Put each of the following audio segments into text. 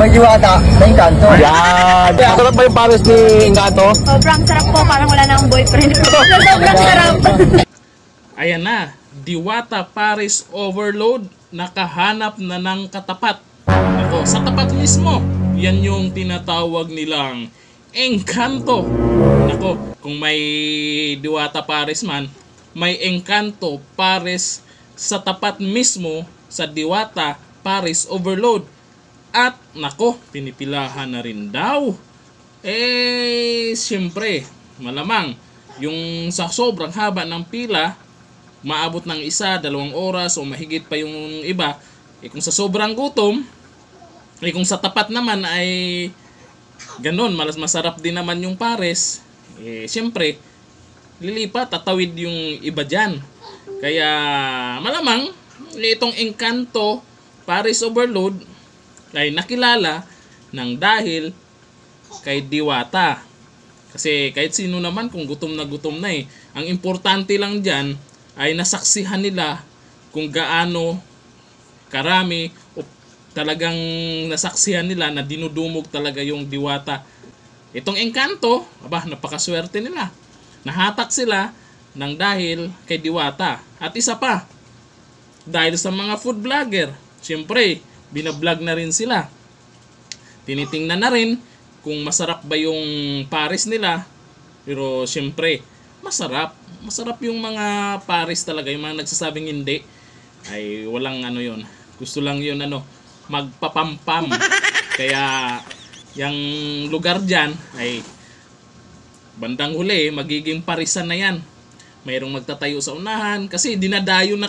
may diwata, may engkanto. Yan. Sarap ba yung pares ni Engkanto? Sobrang sarap po, parang wala na akong boyfriend. Sobrang sarap. Ayan na, Diwata Paris Overload, nakahanap na ng katapat. Ako, sa tapat mismo, yan yung tinatawag nilang engkanto. Nako, kung may Diwata Paris man, may engkanto Paris sa tapat mismo sa Diwata Paris Overload. At nako, pinipilahan na rin daw. Siyempre, malamang yung sa sobrang haba ng pila, maabot ng 1-2 oras o mahigit pa yung iba. Kung sa sobrang gutom, kung sa tapat naman ay ganon, masarap din naman yung pares, siyempre lilipat, tatawid yung iba dyan. Kaya malamang itong engkanto Paris Overload ay nakilala ng dahil kay Diwata. Kasi kahit sino naman kung gutom na ang importante lang dyan ay nasaksihan nila kung gaano karami o talagang nasaksihan nila na dinudumog talaga yung Diwata. Itong engkanto, napakaswerte nila. Nahatak sila ng dahil kay Diwata. At isa pa, dahil sa mga food vlogger, siyempre, binablog na rin sila. Tinitingnan na rin kung masarap ba yung pares nila. Pero siyempre, masarap. Masarap yung mga pares talaga. Yung mga nagsasabing hindi, ay walang yun. Gusto lang yun magpapampam. Kaya yung lugar dyan ay bandang huli magiging parisan na yan. Mayroong magtatayo sa unahan kasi dinadayo na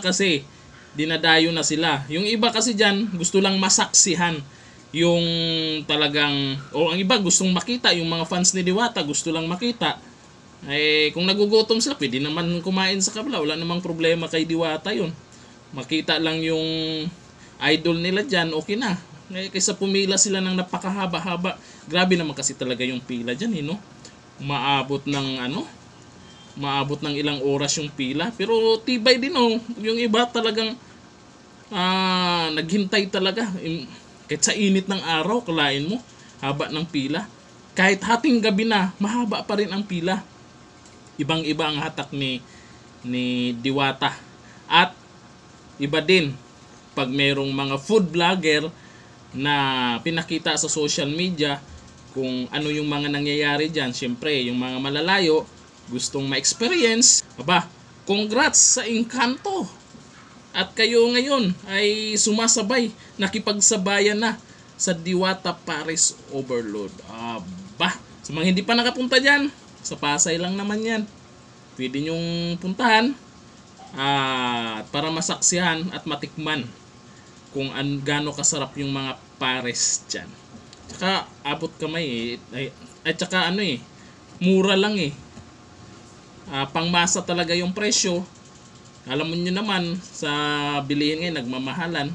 sila. Yung iba kasi dyan gusto lang masaksihan yung talagang, o ang iba gustong makita, yung mga fans ni Diwata gusto lang makita. Kung nagugutom sila, pwede naman kumain sa kabila, wala namang problema kay Diwata yun. Makita lang yung idol nila dyan, okay na. Kaysa pumila sila ng napakahaba-haba. Grabe naman kasi talaga yung pila dyan, no? Maabot ng ilang oras yung pila. Pero tibay din, yung iba talagang naghintay talaga. Kahit sa init ng araw, kalain mo, haba ng pila. Kahit hating gabi na, mahaba pa rin ang pila. Ibang-iba ang hatak ni Diwata. At iba din pag mayroong mga food vlogger na pinakita sa social media kung ano yung mga nangyayari dyan. Siyempre, yung mga malalayo gustong ma-experience. Congrats sa engkanto. At kayo ngayon ay sumasabay, nakipagsabayan na sa Diwata Paris Overload. Sa mga hindi pa nakapunta dyan, sa Pasay lang naman yan. Pwede nyong puntahan para masaksihan at matikman kung gaano kasarap yung mga pares dyan. Tsaka abot kamay at tsaka mura lang pangmasa talaga yung presyo. Alam mo nyo naman sa bilihin ngayon nagmamahalan.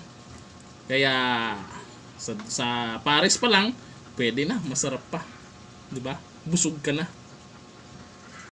Kaya sa pares pa lang pwede na, masarap pa. 'Di ba? Busog ka na.